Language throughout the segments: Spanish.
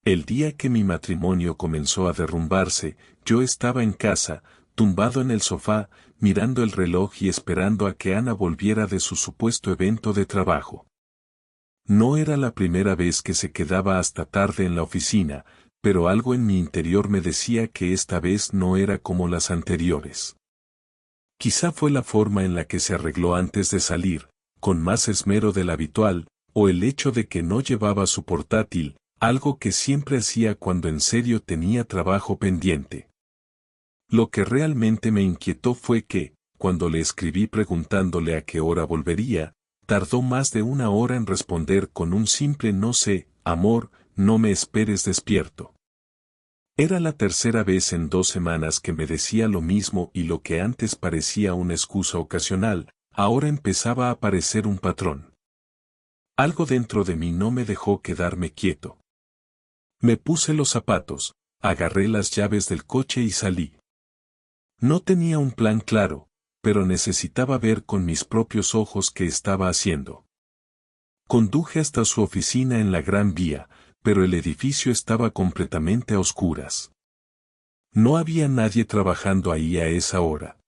El día que mi matrimonio comenzó a derrumbarse, yo estaba en casa, tumbado en el sofá, mirando el reloj y esperando a que Ana volviera de su supuesto evento de trabajo. No era la primera vez que se quedaba hasta tarde en la oficina, pero algo en mi interior me decía que esta vez no era como las anteriores. Quizá fue la forma en la que se arregló antes de salir, con más esmero del habitual, o el hecho de que no llevaba su portátil, algo que siempre hacía cuando en serio tenía trabajo pendiente. Lo que realmente me inquietó fue que, cuando le escribí preguntándole a qué hora volvería, tardó más de una hora en responder con un simple no sé, amor, no me esperes despierto. Era la tercera vez en 2 semanas que me decía lo mismo y lo que antes parecía una excusa ocasional, ahora empezaba a parecer un patrón. Algo dentro de mí no me dejó quedarme quieto. Me puse los zapatos, agarré las llaves del coche y salí. No tenía un plan claro, pero necesitaba ver con mis propios ojos qué estaba haciendo. Conduje hasta su oficina en la Gran Vía, pero el edificio estaba completamente a oscuras. No había nadie trabajando ahí a esa hora.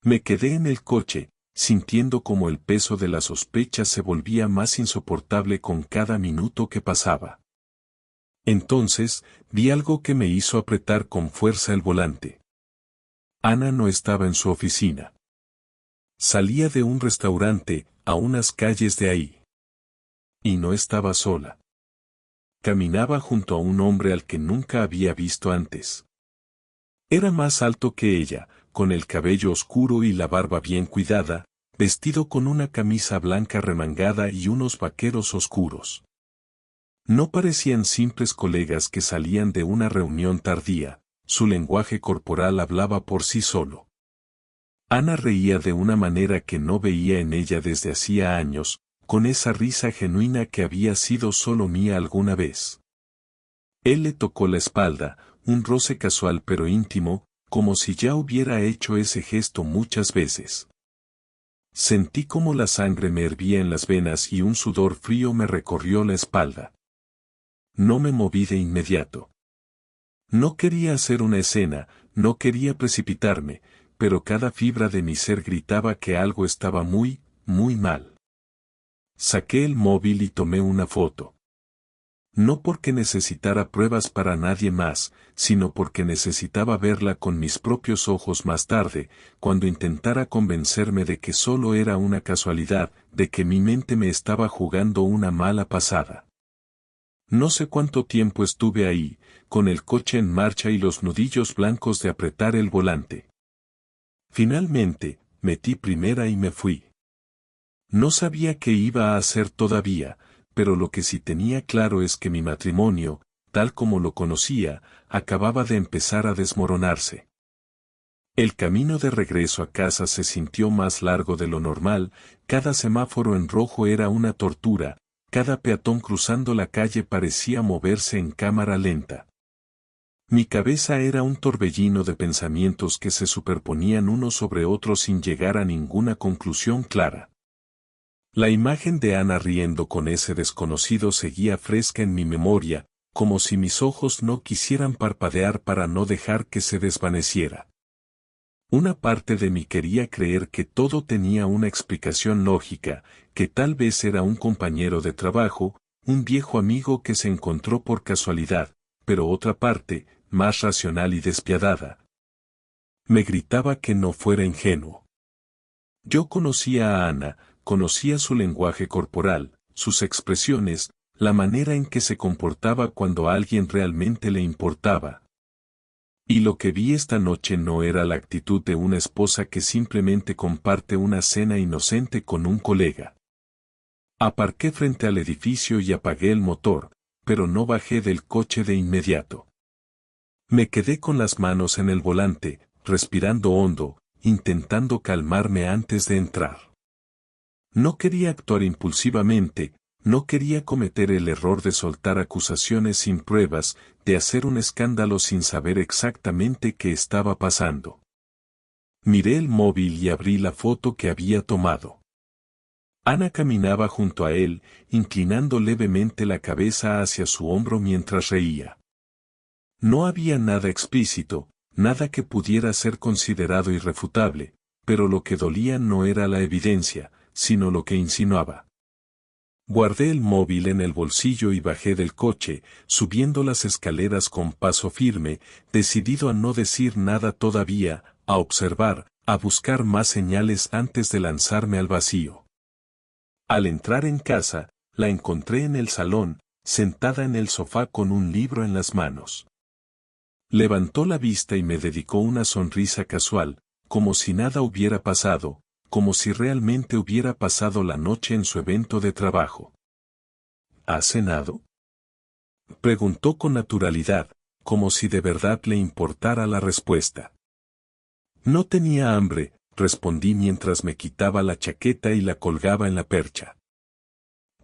Me quedé en el coche, sintiendo como el peso de la sospecha se volvía más insoportable con cada minuto que pasaba. Entonces, vi algo que me hizo apretar con fuerza el volante. Ana no estaba en su oficina. Salía de un restaurante, a unas calles de ahí. Y no estaba sola. Caminaba junto a un hombre al que nunca había visto antes. Era más alto que ella, con el cabello oscuro y la barba bien cuidada, vestido con una camisa blanca remangada y unos vaqueros oscuros. No parecían simples colegas que salían de una reunión tardía, su lenguaje corporal hablaba por sí solo. Ana reía de una manera que no veía en ella desde hacía años, con esa risa genuina que había sido solo mía alguna vez. Él le tocó la espalda, un roce casual pero íntimo, como si ya hubiera hecho ese gesto muchas veces. Sentí como la sangre me hervía en las venas y un sudor frío me recorrió la espalda. No me moví de inmediato. No quería hacer una escena, no quería precipitarme, pero cada fibra de mi ser gritaba que algo estaba muy, muy mal. Saqué el móvil y tomé una foto. No porque necesitara pruebas para nadie más, sino porque necesitaba verla con mis propios ojos más tarde, cuando intentara convencerme de que solo era una casualidad, de que mi mente me estaba jugando una mala pasada. No sé cuánto tiempo estuve ahí, con el coche en marcha y los nudillos blancos de apretar el volante. Finalmente, metí primera y me fui. No sabía qué iba a hacer todavía, pero lo que sí tenía claro es que mi matrimonio, tal como lo conocía, acababa de empezar a desmoronarse. El camino de regreso a casa se sintió más largo de lo normal, cada semáforo en rojo era una tortura, cada peatón cruzando la calle parecía moverse en cámara lenta. Mi cabeza era un torbellino de pensamientos que se superponían uno sobre otro sin llegar a ninguna conclusión clara. La imagen de Ana riendo con ese desconocido seguía fresca en mi memoria, como si mis ojos no quisieran parpadear para no dejar que se desvaneciera. Una parte de mí quería creer que todo tenía una explicación lógica, que tal vez era un compañero de trabajo, un viejo amigo que se encontró por casualidad, pero otra parte, más racional y despiadada, me gritaba que no fuera ingenuo. Yo conocía a Ana, conocía su lenguaje corporal, sus expresiones, la manera en que se comportaba cuando a alguien realmente le importaba. Y lo que vi esta noche no era la actitud de una esposa que simplemente comparte una cena inocente con un colega. Aparqué frente al edificio y apagué el motor, pero no bajé del coche de inmediato. Me quedé con las manos en el volante, respirando hondo, intentando calmarme antes de entrar. No quería actuar impulsivamente, no quería cometer el error de soltar acusaciones sin pruebas, de hacer un escándalo sin saber exactamente qué estaba pasando. Miré el móvil y abrí la foto que había tomado. Ana caminaba junto a él, inclinando levemente la cabeza hacia su hombro mientras reía. No había nada explícito, nada que pudiera ser considerado irrefutable, pero lo que dolía no era la evidencia, sino lo que insinuaba. Guardé el móvil en el bolsillo y bajé del coche, subiendo las escaleras con paso firme, decidido a no decir nada todavía, a observar, a buscar más señales antes de lanzarme al vacío. Al entrar en casa, la encontré en el salón, sentada en el sofá con un libro en las manos. Levantó la vista y me dedicó una sonrisa casual, como si nada hubiera pasado, como si realmente hubiera pasado la noche en su evento de trabajo. ¿Has cenado?, preguntó con naturalidad, como si de verdad le importara la respuesta. No tenía hambre, respondí mientras me quitaba la chaqueta y la colgaba en la percha.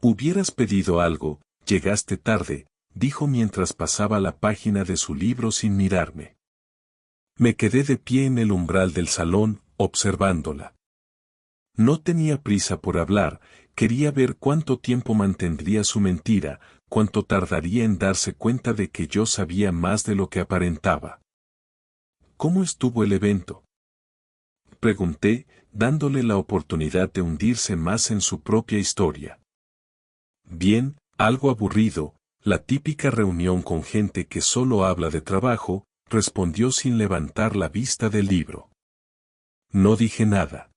Hubieras pedido algo, llegaste tarde, dijo mientras pasaba la página de su libro sin mirarme. Me quedé de pie en el umbral del salón, observándola. No tenía prisa por hablar, quería ver cuánto tiempo mantendría su mentira, cuánto tardaría en darse cuenta de que yo sabía más de lo que aparentaba. ¿Cómo estuvo el evento?, pregunté, dándole la oportunidad de hundirse más en su propia historia. Bien, algo aburrido, la típica reunión con gente que solo habla de trabajo, respondió sin levantar la vista del libro. No dije nada.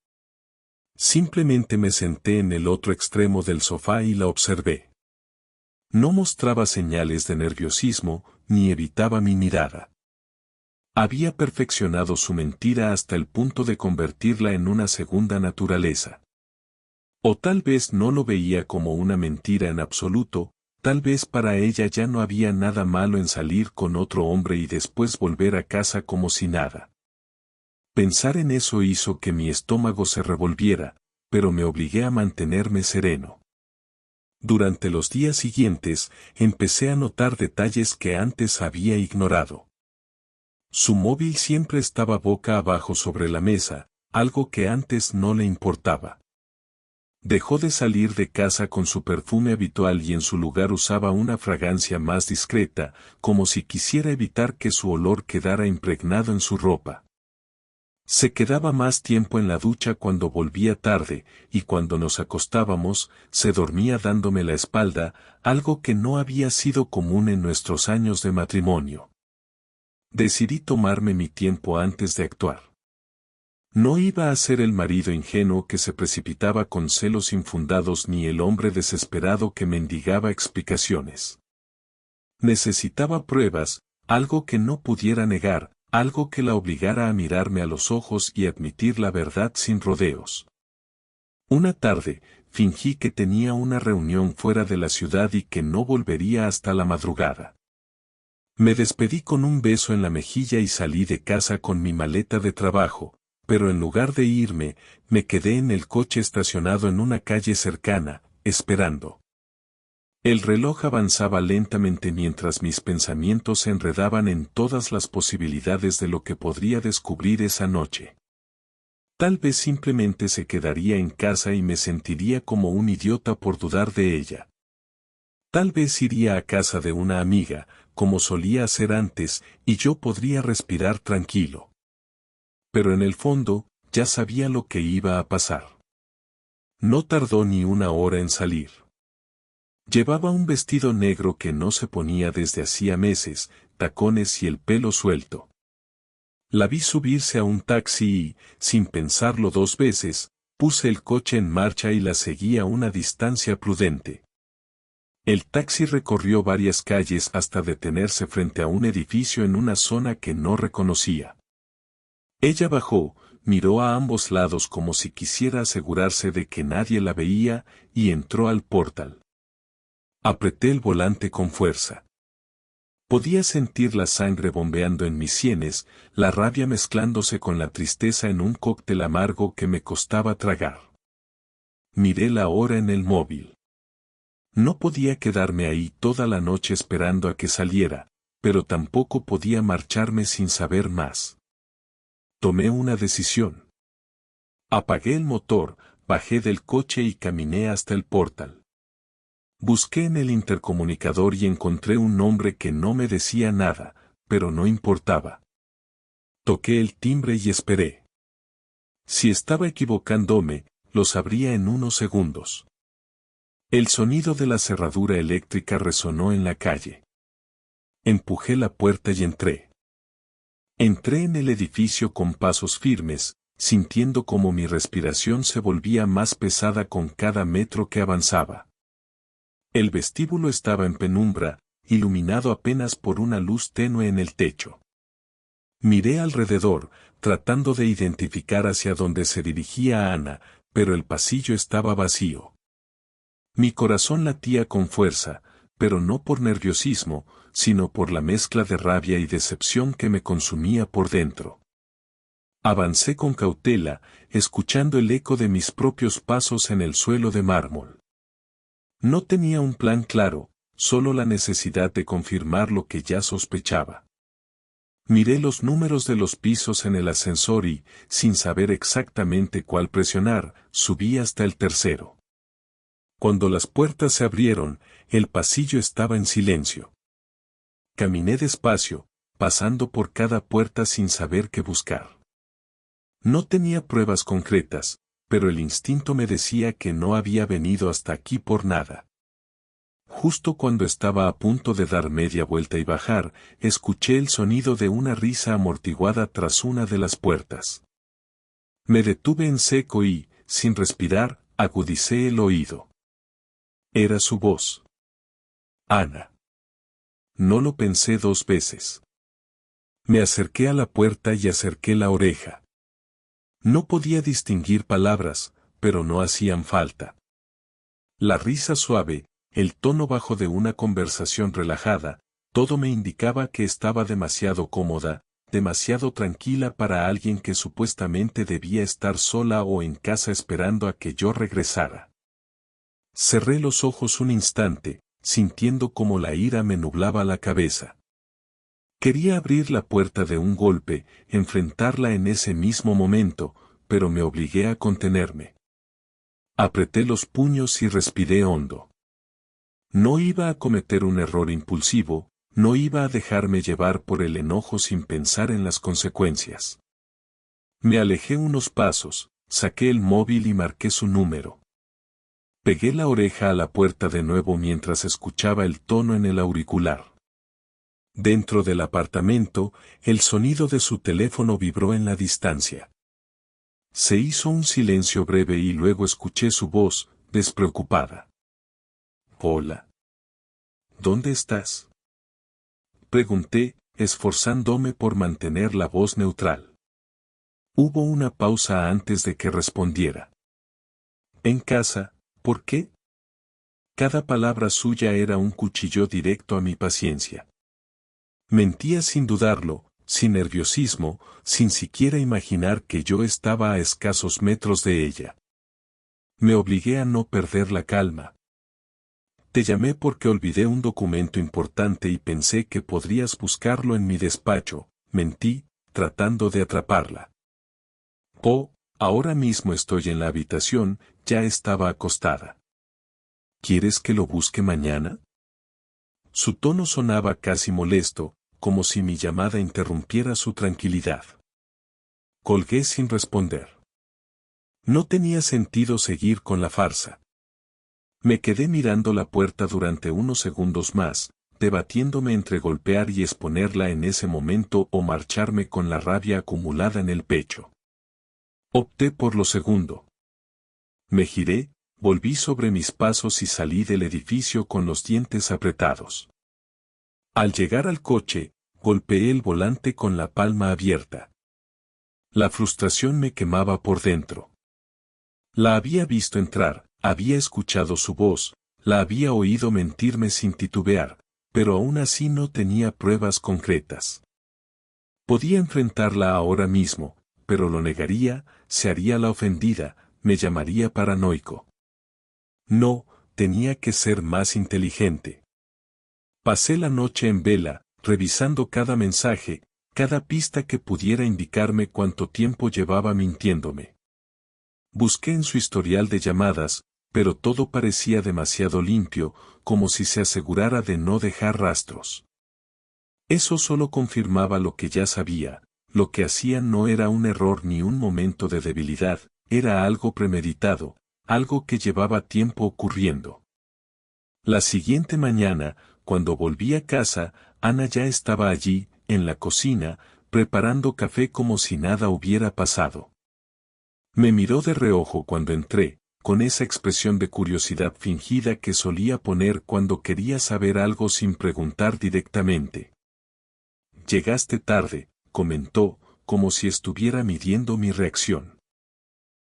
Simplemente me senté en el otro extremo del sofá y la observé. No mostraba señales de nerviosismo, ni evitaba mi mirada. Había perfeccionado su mentira hasta el punto de convertirla en una segunda naturaleza. O tal vez no lo veía como una mentira en absoluto, tal vez para ella ya no había nada malo en salir con otro hombre y después volver a casa como si nada. Pensar en eso hizo que mi estómago se revolviera, pero me obligué a mantenerme sereno. Durante los días siguientes, empecé a notar detalles que antes había ignorado. Su móvil siempre estaba boca abajo sobre la mesa, algo que antes no le importaba. Dejó de salir de casa con su perfume habitual y en su lugar usaba una fragancia más discreta, como si quisiera evitar que su olor quedara impregnado en su ropa. Se quedaba más tiempo en la ducha cuando volvía tarde, y cuando nos acostábamos, se dormía dándome la espalda, algo que no había sido común en nuestros años de matrimonio. Decidí tomarme mi tiempo antes de actuar. No iba a ser el marido ingenuo que se precipitaba con celos infundados ni el hombre desesperado que mendigaba explicaciones. Necesitaba pruebas, algo que no pudiera negar, algo que la obligara a mirarme a los ojos y admitir la verdad sin rodeos. Una tarde, fingí que tenía una reunión fuera de la ciudad y que no volvería hasta la madrugada. Me despedí con un beso en la mejilla y salí de casa con mi maleta de trabajo, pero en lugar de irme, me quedé en el coche estacionado en una calle cercana, esperando. El reloj avanzaba lentamente mientras mis pensamientos se enredaban en todas las posibilidades de lo que podría descubrir esa noche. Tal vez simplemente se quedaría en casa y me sentiría como un idiota por dudar de ella. Tal vez iría a casa de una amiga, como solía hacer antes, y yo podría respirar tranquilo. Pero en el fondo, ya sabía lo que iba a pasar. No tardó ni una hora en salir. Llevaba un vestido negro que no se ponía desde hacía meses, tacones y el pelo suelto. La vi subirse a un taxi y, sin pensarlo dos veces, puse el coche en marcha y la seguí a una distancia prudente. El taxi recorrió varias calles hasta detenerse frente a un edificio en una zona que no reconocía. Ella bajó, miró a ambos lados como si quisiera asegurarse de que nadie la veía, y entró al portal. Apreté el volante con fuerza. Podía sentir la sangre bombeando en mis sienes, la rabia mezclándose con la tristeza en un cóctel amargo que me costaba tragar. Miré la hora en el móvil. No podía quedarme ahí toda la noche esperando a que saliera, pero tampoco podía marcharme sin saber más. Tomé una decisión. Apagué el motor, bajé del coche y caminé hasta el portal. Busqué en el intercomunicador y encontré un nombre que no me decía nada, pero no importaba. Toqué el timbre y esperé. Si estaba equivocándome, lo sabría en unos segundos. El sonido de la cerradura eléctrica resonó en la calle. Empujé la puerta y entré. Entré en el edificio con pasos firmes, sintiendo como mi respiración se volvía más pesada con cada metro que avanzaba. El vestíbulo estaba en penumbra, iluminado apenas por una luz tenue en el techo. Miré alrededor, tratando de identificar hacia dónde se dirigía Ana, pero el pasillo estaba vacío. Mi corazón latía con fuerza, pero no por nerviosismo, sino por la mezcla de rabia y decepción que me consumía por dentro. Avancé con cautela, escuchando el eco de mis propios pasos en el suelo de mármol. No tenía un plan claro, solo la necesidad de confirmar lo que ya sospechaba. Miré los números de los pisos en el ascensor y, sin saber exactamente cuál presionar, subí hasta el tercero. Cuando las puertas se abrieron, el pasillo estaba en silencio. Caminé despacio, pasando por cada puerta sin saber qué buscar. No tenía pruebas concretas, pero el instinto me decía que no había venido hasta aquí por nada. Justo cuando estaba a punto de dar media vuelta y bajar, escuché el sonido de una risa amortiguada tras una de las puertas. Me detuve en seco y, sin respirar, agudicé el oído. Era su voz. Ana. No lo pensé dos veces. Me acerqué a la puerta y acerqué la oreja. No podía distinguir palabras, pero no hacían falta. La risa suave, el tono bajo de una conversación relajada, todo me indicaba que estaba demasiado cómoda, demasiado tranquila para alguien que supuestamente debía estar sola o en casa esperando a que yo regresara. Cerré los ojos un instante, sintiendo como la ira me nublaba la cabeza. Quería abrir la puerta de un golpe, enfrentarla en ese mismo momento, pero me obligué a contenerme. Apreté los puños y respiré hondo. No iba a cometer un error impulsivo, no iba a dejarme llevar por el enojo sin pensar en las consecuencias. Me alejé unos pasos, saqué el móvil y marqué su número. Pegué la oreja a la puerta de nuevo mientras escuchaba el tono en el auricular. Dentro del apartamento, el sonido de su teléfono vibró en la distancia. Se hizo un silencio breve y luego escuché su voz, despreocupada. Hola. ¿Dónde estás? Pregunté, esforzándome por mantener la voz neutral. Hubo una pausa antes de que respondiera. En casa, ¿por qué? Cada palabra suya era un cuchillo directo a mi paciencia. Mentía sin dudarlo, sin nerviosismo, sin siquiera imaginar que yo estaba a escasos metros de ella. Me obligué a no perder la calma. Te llamé porque olvidé un documento importante y pensé que podrías buscarlo en mi despacho, mentí, tratando de atraparla. Oh, ahora mismo estoy en la habitación, ya estaba acostada. ¿Quieres que lo busque mañana? Su tono sonaba casi molesto, como si mi llamada interrumpiera su tranquilidad. Colgué sin responder. No tenía sentido seguir con la farsa. Me quedé mirando la puerta durante unos segundos más, debatiéndome entre golpear y exponerla en ese momento o marcharme con la rabia acumulada en el pecho. Opté por lo segundo. Me giré, volví sobre mis pasos y salí del edificio con los dientes apretados. Al llegar al coche, golpeé el volante con la palma abierta. La frustración me quemaba por dentro. La había visto entrar, había escuchado su voz, la había oído mentirme sin titubear, pero aún así no tenía pruebas concretas. Podía enfrentarla ahora mismo, pero lo negaría, se haría la ofendida, me llamaría paranoico. No, tenía que ser más inteligente. Pasé la noche en vela, revisando cada mensaje, cada pista que pudiera indicarme cuánto tiempo llevaba mintiéndome. Busqué en su historial de llamadas, pero todo parecía demasiado limpio, como si se asegurara de no dejar rastros. Eso solo confirmaba lo que ya sabía, lo que hacía no era un error ni un momento de debilidad, era algo premeditado, algo que llevaba tiempo ocurriendo. La siguiente mañana, cuando volví a casa, Ana ya estaba allí, en la cocina, preparando café como si nada hubiera pasado. Me miró de reojo cuando entré, con esa expresión de curiosidad fingida que solía poner cuando quería saber algo sin preguntar directamente. Llegaste tarde, comentó, como si estuviera midiendo mi reacción.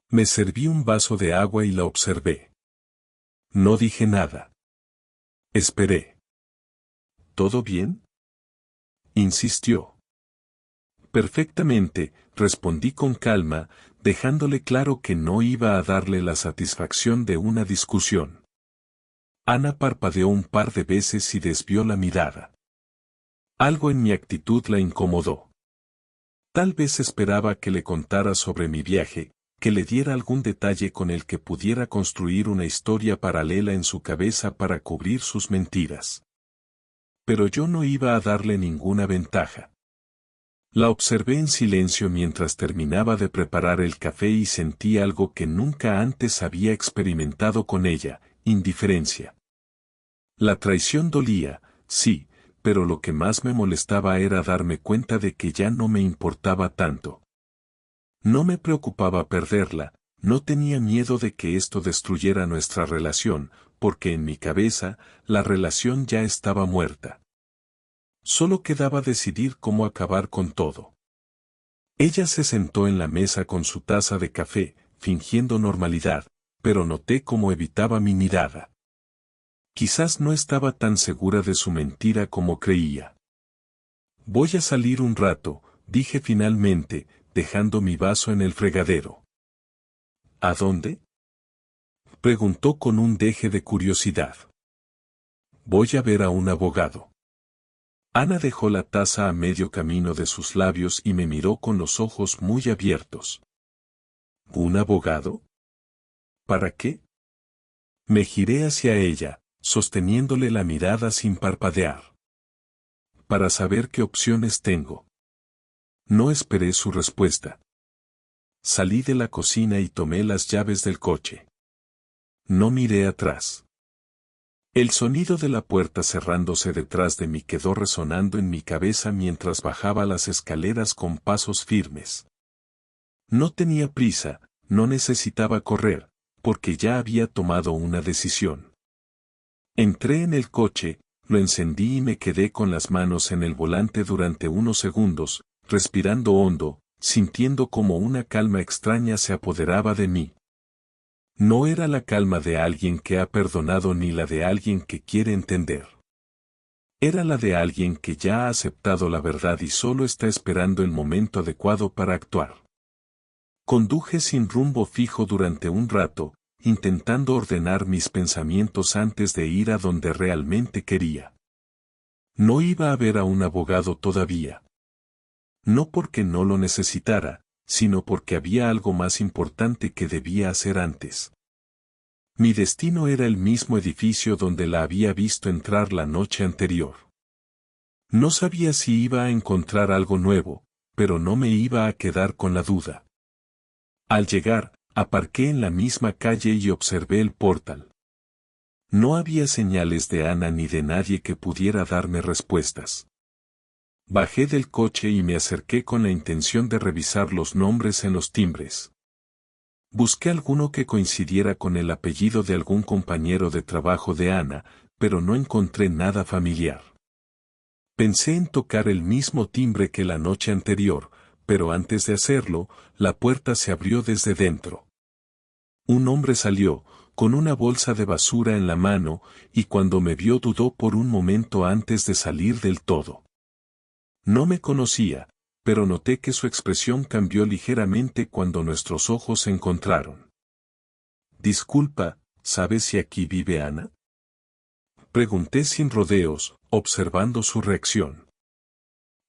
Me serví un vaso de agua y la observé. No dije nada. Esperé. ¿Todo bien?, insistió. Perfectamente, respondí con calma, dejándole claro que no iba a darle la satisfacción de una discusión. Ana parpadeó un par de veces y desvió la mirada. Algo en mi actitud la incomodó. Tal vez esperaba que le contara sobre mi viaje, que le diera algún detalle con el que pudiera construir una historia paralela en su cabeza para cubrir sus mentiras. Pero yo no iba a darle ninguna ventaja. La observé en silencio mientras terminaba de preparar el café y sentí algo que nunca antes había experimentado con ella, indiferencia. La traición dolía, sí, pero lo que más me molestaba era darme cuenta de que ya no me importaba tanto. No me preocupaba perderla, no tenía miedo de que esto destruyera nuestra relación, porque en mi cabeza, la relación ya estaba muerta. Solo quedaba decidir cómo acabar con todo. Ella se sentó en la mesa con su taza de café, fingiendo normalidad, pero noté cómo evitaba mi mirada. Quizás no estaba tan segura de su mentira como creía. Voy a salir un rato, dije finalmente, dejando mi vaso en el fregadero. ¿A dónde?, preguntó con un deje de curiosidad. Voy a ver a un abogado. Ana dejó la taza a medio camino de sus labios y me miró con los ojos muy abiertos. ¿Un abogado? ¿Para qué? Me giré hacia ella, sosteniéndole la mirada sin parpadear. Para saber qué opciones tengo. No esperé su respuesta. Salí de la cocina y tomé las llaves del coche. No miré atrás. El sonido de la puerta cerrándose detrás de mí quedó resonando en mi cabeza mientras bajaba las escaleras con pasos firmes. No tenía prisa, no necesitaba correr, porque ya había tomado una decisión. Entré en el coche, lo encendí y me quedé con las manos en el volante durante unos segundos, respirando hondo, sintiendo como una calma extraña se apoderaba de mí. No era la calma de alguien que ha perdonado ni la de alguien que quiere entender. Era la de alguien que ya ha aceptado la verdad y solo está esperando el momento adecuado para actuar. Conduje sin rumbo fijo durante un rato, intentando ordenar mis pensamientos antes de ir a donde realmente quería. No iba a ver a un abogado todavía. No porque no lo necesitara, sino porque había algo más importante que debía hacer antes. Mi destino era el mismo edificio donde la había visto entrar la noche anterior. No sabía si iba a encontrar algo nuevo, pero no me iba a quedar con la duda. Al llegar, aparqué en la misma calle y observé el portal. No había señales de Ana ni de nadie que pudiera darme respuestas. Bajé del coche y me acerqué con la intención de revisar los nombres en los timbres. Busqué alguno que coincidiera con el apellido de algún compañero de trabajo de Ana, pero no encontré nada familiar. Pensé en tocar el mismo timbre que la noche anterior, pero antes de hacerlo, la puerta se abrió desde dentro. Un hombre salió, con una bolsa de basura en la mano, y cuando me vio dudó por un momento antes de salir del todo. No me conocía, pero noté que su expresión cambió ligeramente cuando nuestros ojos se encontraron. Disculpa, ¿sabes si aquí vive Ana?, pregunté sin rodeos, observando su reacción.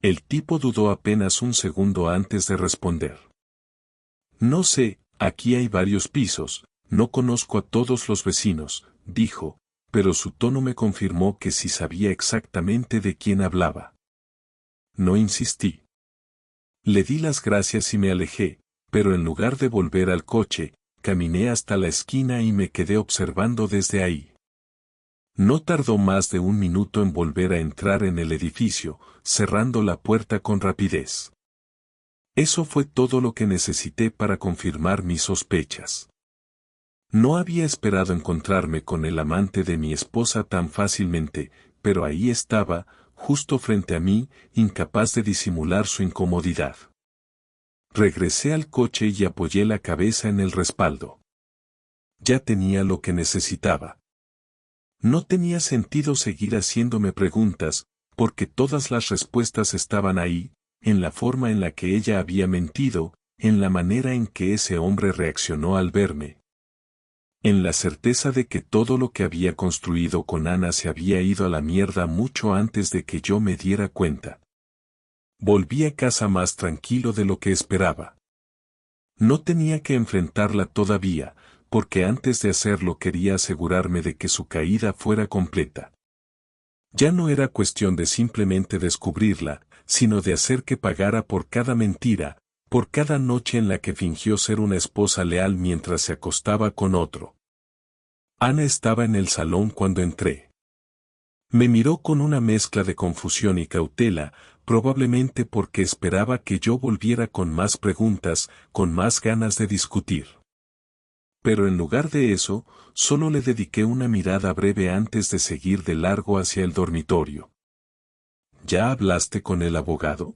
El tipo dudó apenas un segundo antes de responder. No sé, Aquí hay varios pisos, no conozco a todos los vecinos, dijo, pero su tono me confirmó que sí sabía exactamente de quién hablaba. No insistí. Le di las gracias y me alejé, pero en lugar de volver al coche, caminé hasta la esquina y me quedé observando desde ahí. No tardó más de un minuto en volver a entrar en el edificio, cerrando la puerta con rapidez. Eso fue todo lo que necesité para confirmar mis sospechas. No había esperado encontrarme con el amante de mi esposa tan fácilmente, pero ahí estaba, justo frente a mí, incapaz de disimular su incomodidad. Regresé al coche y apoyé la cabeza en el respaldo. Ya tenía lo que necesitaba. No tenía sentido seguir haciéndome preguntas, porque todas las respuestas estaban ahí, en la forma en la que ella había mentido, en la manera en que ese hombre reaccionó al verme. En la certeza de que todo lo que había construido con Ana se había ido a la mierda mucho antes de que yo me diera cuenta. Volví a casa más tranquilo de lo que esperaba. No tenía que enfrentarla todavía, porque antes de hacerlo quería asegurarme de que su caída fuera completa. Ya no era cuestión de simplemente descubrirla, sino de hacer que pagara por cada mentira, por cada noche en la que fingió ser una esposa leal mientras se acostaba con otro. Ana estaba en el salón cuando entré. Me miró con una mezcla de confusión y cautela, probablemente porque esperaba que yo volviera con más preguntas, con más ganas de discutir. Pero en lugar de eso, solo le dediqué una mirada breve antes de seguir de largo hacia el dormitorio. ¿Ya hablaste con el abogado?,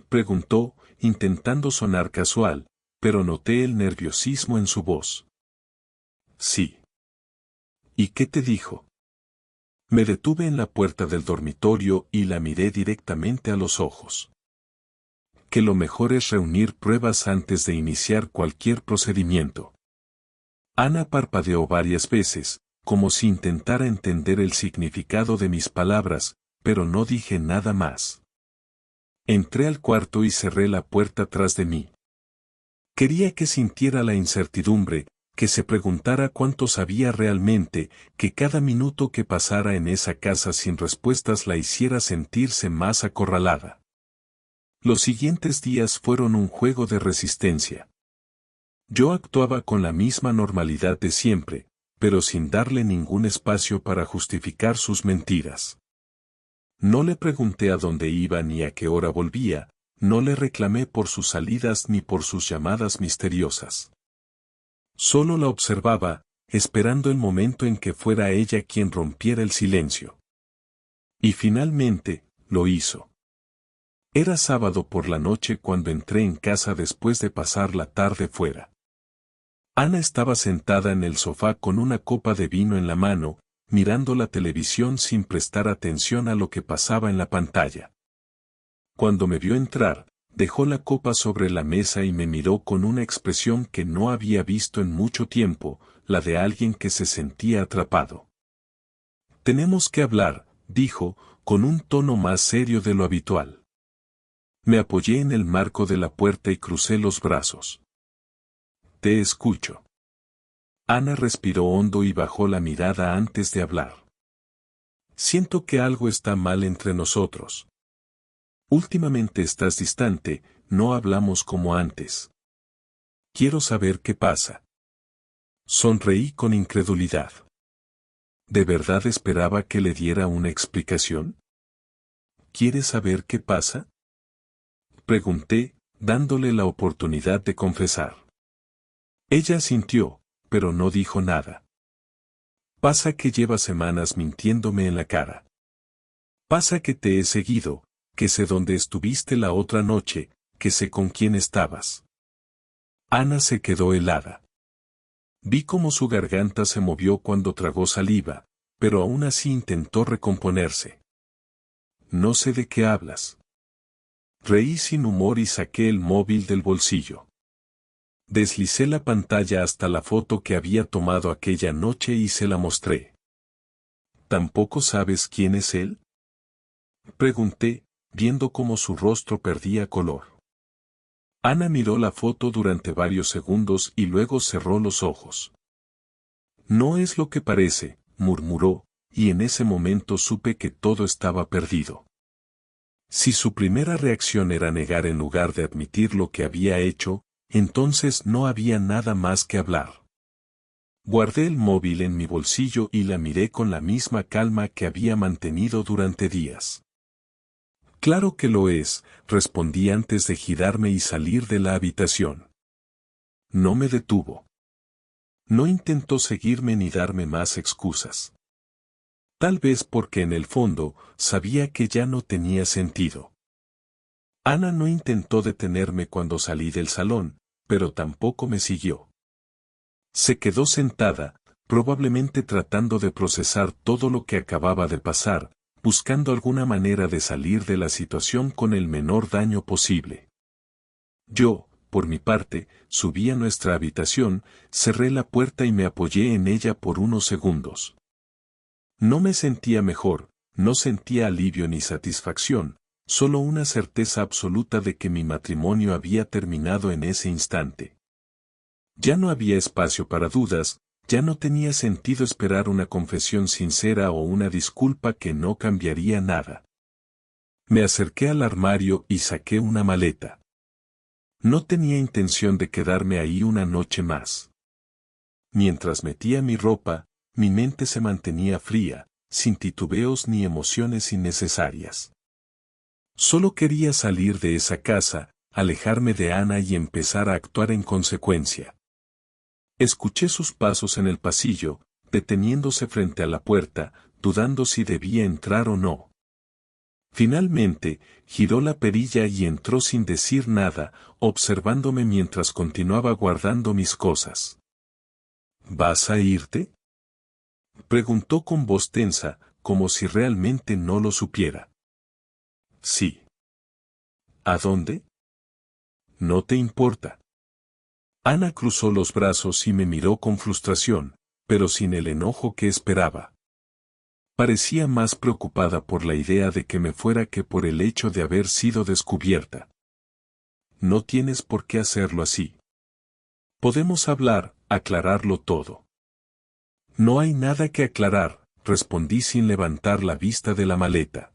preguntó, intentando sonar casual, pero noté el nerviosismo en su voz. Sí. ¿Y qué te dijo? Me detuve en la puerta del dormitorio y la miré directamente a los ojos. Que lo mejor es reunir pruebas antes de iniciar cualquier procedimiento. Ana parpadeó varias veces, como si intentara entender el significado de mis palabras, pero no dije nada más. Entré al cuarto y cerré la puerta tras de mí. Quería que sintiera la incertidumbre, que se preguntara cuánto sabía realmente, que cada minuto que pasara en esa casa sin respuestas la hiciera sentirse más acorralada. Los siguientes días fueron un juego de resistencia. Yo actuaba con la misma normalidad de siempre, pero sin darle ningún espacio para justificar sus mentiras. No le pregunté a dónde iba ni a qué hora volvía, no le reclamé por sus salidas ni por sus llamadas misteriosas. Solo la observaba, esperando el momento en que fuera ella quien rompiera el silencio. Y finalmente, lo hizo. Era sábado por la noche cuando entré en casa después de pasar la tarde fuera. Ana estaba sentada en el sofá con una copa de vino en la mano, mirando la televisión sin prestar atención a lo que pasaba en la pantalla. Cuando me vio entrar, dejó la copa sobre la mesa y me miró con una expresión que no había visto en mucho tiempo, la de alguien que se sentía atrapado. Tenemos que hablar, dijo, con un tono más serio de lo habitual. Me apoyé en el marco de la puerta y crucé los brazos. Te escucho. Ana respiró hondo y bajó la mirada antes de hablar. Siento que algo está mal entre nosotros. Últimamente estás distante, no hablamos como antes. Quiero saber qué pasa. Sonreí con incredulidad. ¿De verdad esperaba que le diera una explicación? ¿Quieres saber qué pasa?, pregunté, dándole la oportunidad de confesar. Ella asintió, pero no dijo nada. Pasa que llevas semanas mintiéndome en la cara. Pasa que te he seguido, que sé dónde estuviste la otra noche, que sé con quién estabas. Ana se quedó helada. Vi cómo su garganta se movió cuando tragó saliva, pero aún así intentó recomponerse. No sé de qué hablas. Reí sin humor y saqué el móvil del bolsillo. Deslicé la pantalla hasta la foto que había tomado aquella noche y se la mostré. ¿Tampoco sabes quién es él?, pregunté, viendo cómo su rostro perdía color. Ana miró la foto durante varios segundos y luego cerró los ojos. No es lo que parece, murmuró, y en ese momento supe que todo estaba perdido. Si su primera reacción era negar en lugar de admitir lo que había hecho, entonces no había nada más que hablar. Guardé el móvil en mi bolsillo y la miré con la misma calma que había mantenido durante días. Claro que lo es, respondí antes de girarme y salir de la habitación. No me detuvo. No intentó seguirme ni darme más excusas. Tal vez porque en el fondo sabía que ya no tenía sentido. Ana no intentó detenerme cuando salí del salón, pero tampoco me siguió. Se quedó sentada, probablemente tratando de procesar todo lo que acababa de pasar, buscando alguna manera de salir de la situación con el menor daño posible. Yo, por mi parte, subí a nuestra habitación, cerré la puerta y me apoyé en ella por unos segundos. No me sentía mejor, no sentía alivio ni satisfacción, solo una certeza absoluta de que mi matrimonio había terminado en ese instante. Ya no había espacio para dudas, ya no tenía sentido esperar una confesión sincera o una disculpa que no cambiaría nada. Me acerqué al armario y saqué una maleta. No tenía intención de quedarme ahí una noche más. Mientras metía mi ropa, mi mente se mantenía fría, sin titubeos ni emociones innecesarias. Solo quería salir de esa casa, alejarme de Ana y empezar a actuar en consecuencia. Escuché sus pasos en el pasillo, deteniéndose frente a la puerta, dudando si debía entrar o no. Finalmente, giró la perilla y entró sin decir nada, observándome mientras continuaba guardando mis cosas. ¿Vas a irte?, preguntó con voz tensa, como si realmente no lo supiera. Sí. ¿A dónde? No te importa. Ana cruzó los brazos y me miró con frustración, pero sin el enojo que esperaba. Parecía más preocupada por la idea de que me fuera que por el hecho de haber sido descubierta. No tienes por qué hacerlo así. Podemos hablar, aclararlo todo. No hay nada que aclarar, respondí sin levantar la vista de la maleta.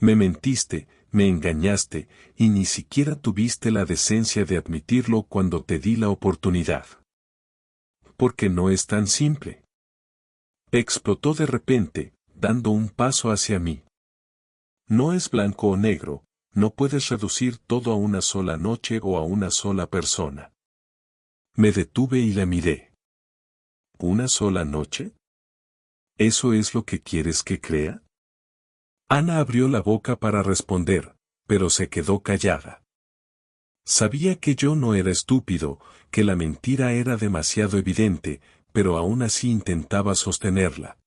Me mentiste, me engañaste, y ni siquiera tuviste la decencia de admitirlo cuando te di la oportunidad. Porque no es tan simple. Explotó de repente, dando un paso hacia mí. No es blanco o negro, no puedes reducir todo a una sola noche o a una sola persona. Me detuve y la miré. ¿Una sola noche? ¿Eso es lo que quieres que crea? Ana abrió la boca para responder, pero se quedó callada. Sabía que yo no era estúpido, que la mentira era demasiado evidente, pero aún así intentaba sostenerla.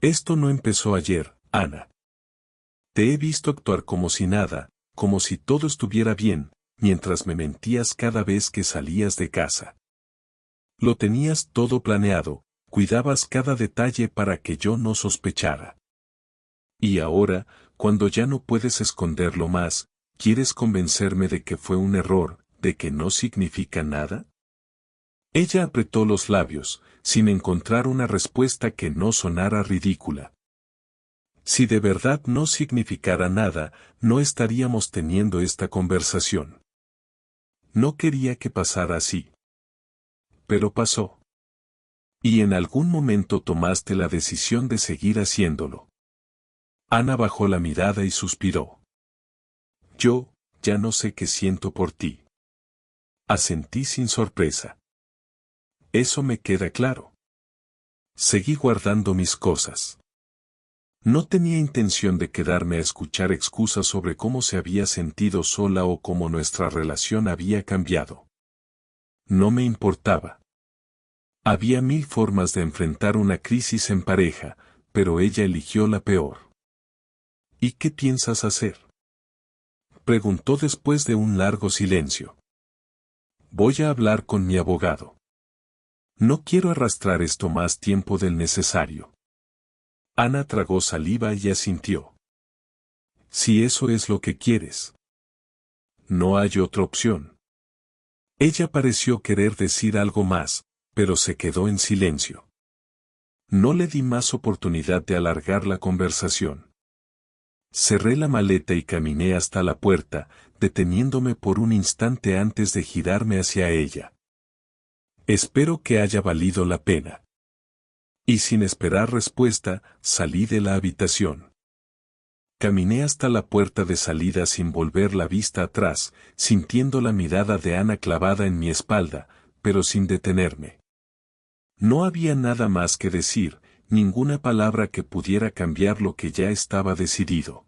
Esto no empezó ayer, Ana. Te he visto actuar como si nada, como si todo estuviera bien, mientras me mentías cada vez que salías de casa. Lo tenías todo planeado, cuidabas cada detalle para que yo no sospechara. Y ahora, cuando ya no puedes esconderlo más, ¿quieres convencerme de que fue un error, de que no significa nada? Ella apretó los labios, sin encontrar una respuesta que no sonara ridícula. Si de verdad no significara nada, no estaríamos teniendo esta conversación. No quería que pasara así. Pero pasó. Y en algún momento tomaste la decisión de seguir haciéndolo. Ana bajó la mirada y suspiró. Yo, ya no sé qué siento por ti. Asentí sin sorpresa. Eso me queda claro. Seguí guardando mis cosas. No tenía intención de quedarme a escuchar excusas sobre cómo se había sentido sola o cómo nuestra relación había cambiado. No me importaba. Había mil formas de enfrentar una crisis en pareja, pero ella eligió la peor. ¿Y qué piensas hacer?, preguntó después de un largo silencio. Voy a hablar con mi abogado. No quiero arrastrar esto más tiempo del necesario. Ana tragó saliva y asintió. Si eso es lo que quieres. No hay otra opción. Ella pareció querer decir algo más, pero se quedó en silencio. No le di más oportunidad de alargar la conversación. Cerré la maleta y caminé hasta la puerta, deteniéndome por un instante antes de girarme hacia ella. Espero que haya valido la pena. Y sin esperar respuesta, salí de la habitación. Caminé hasta la puerta de salida sin volver la vista atrás, sintiendo la mirada de Ana clavada en mi espalda, pero sin detenerme. No había nada más que decir, ninguna palabra que pudiera cambiar lo que ya estaba decidido.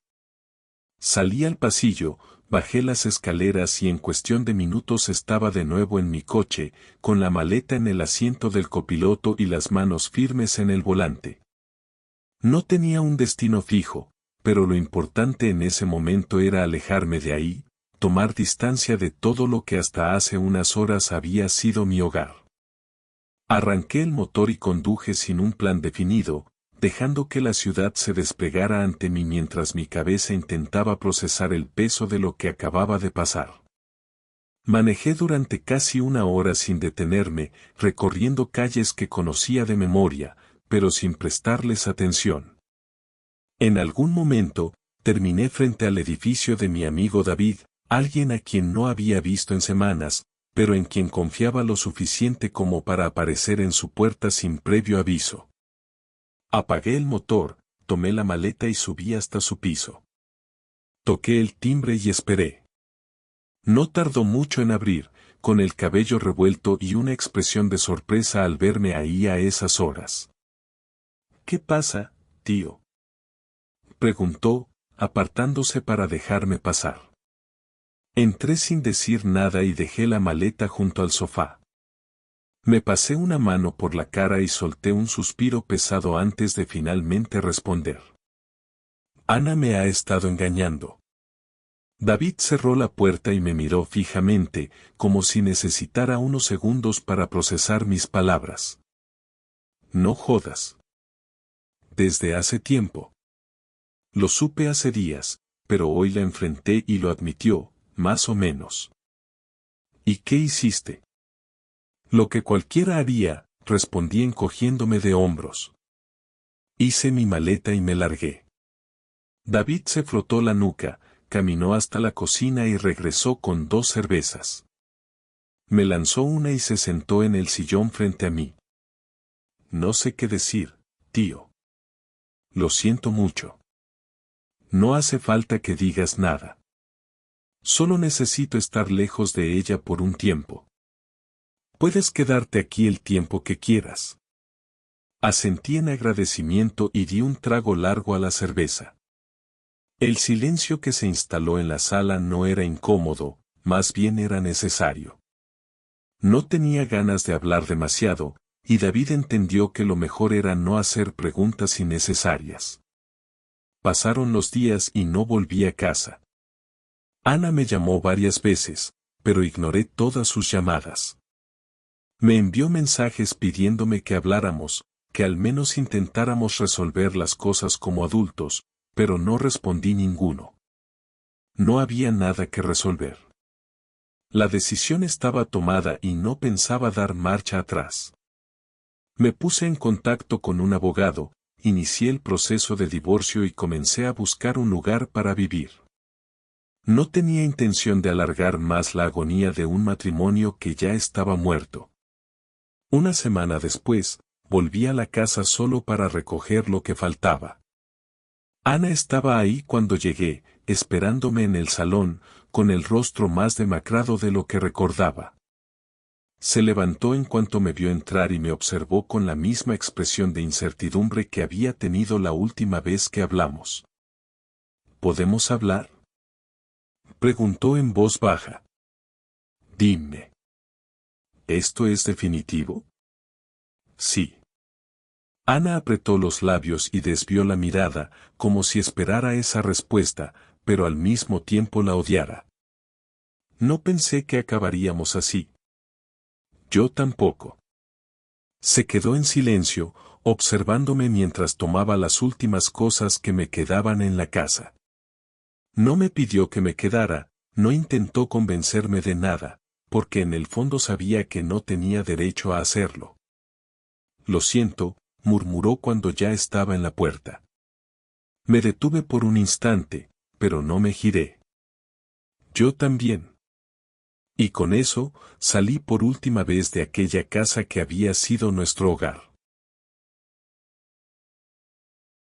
Salí al pasillo, bajé las escaleras y en cuestión de minutos estaba de nuevo en mi coche, con la maleta en el asiento del copiloto y las manos firmes en el volante. No tenía un destino fijo, pero lo importante en ese momento era alejarme de ahí, tomar distancia de todo lo que hasta hace unas horas había sido mi hogar. Arranqué el motor y conduje sin un plan definido, dejando que la ciudad se desplegara ante mí mientras mi cabeza intentaba procesar el peso de lo que acababa de pasar. Manejé durante casi una hora sin detenerme, recorriendo calles que conocía de memoria, pero sin prestarles atención. En algún momento, terminé frente al edificio de mi amigo David, alguien a quien no había visto en semanas, pero en quien confiaba lo suficiente como para aparecer en su puerta sin previo aviso. Apagué el motor, tomé la maleta y subí hasta su piso. Toqué el timbre y esperé. No tardó mucho en abrir, con el cabello revuelto y una expresión de sorpresa al verme ahí a esas horas. ¿Qué pasa, tío?, preguntó, apartándose para dejarme pasar. Entré sin decir nada y dejé la maleta junto al sofá. Me pasé una mano por la cara y solté un suspiro pesado antes de finalmente responder. Ana me ha estado engañando. David cerró la puerta y me miró fijamente, como si necesitara unos segundos para procesar mis palabras. No jodas. Desde hace tiempo. Lo supe hace días, pero hoy la enfrenté y lo admitió, más o menos. ¿Y qué hiciste? Lo que cualquiera haría, respondí encogiéndome de hombros. Hice mi maleta y me largué. David se frotó la nuca, caminó hasta la cocina y regresó con 2 cervezas. Me lanzó una y se sentó en el sillón frente a mí. No sé qué decir, tío. Lo siento mucho. No hace falta que digas nada. Solo necesito estar lejos de ella por un tiempo. Puedes quedarte aquí el tiempo que quieras. Asentí en agradecimiento y di un trago largo a la cerveza. El silencio que se instaló en la sala no era incómodo, más bien era necesario. No tenía ganas de hablar demasiado, y David entendió que lo mejor era no hacer preguntas innecesarias. Pasaron los días y no volví a casa. Ana me llamó varias veces, pero ignoré todas sus llamadas. Me envió mensajes pidiéndome que habláramos, que al menos intentáramos resolver las cosas como adultos, pero no respondí ninguno. No había nada que resolver. La decisión estaba tomada y no pensaba dar marcha atrás. Me puse en contacto con un abogado, inicié el proceso de divorcio y comencé a buscar un lugar para vivir. No tenía intención de alargar más la agonía de un matrimonio que ya estaba muerto. Una semana después, volví a la casa solo para recoger lo que faltaba. Ana estaba ahí cuando llegué, esperándome en el salón, con el rostro más demacrado de lo que recordaba. Se levantó en cuanto me vio entrar y me observó con la misma expresión de incertidumbre que había tenido la última vez que hablamos. ¿Podemos hablar?, preguntó en voz baja. Dime. ¿Esto es definitivo? Sí. Ana apretó los labios y desvió la mirada, como si esperara esa respuesta, pero al mismo tiempo la odiara. No pensé que acabaríamos así. Yo tampoco. Se quedó en silencio, observándome mientras tomaba las últimas cosas que me quedaban en la casa. No me pidió que me quedara, No intentó convencerme de nada, porque en el fondo sabía que no tenía derecho a hacerlo. Lo siento, murmuró cuando ya estaba en la puerta. Me detuve por un instante, pero no me giré. Yo también. Y con eso, salí por última vez de aquella casa que había sido nuestro hogar.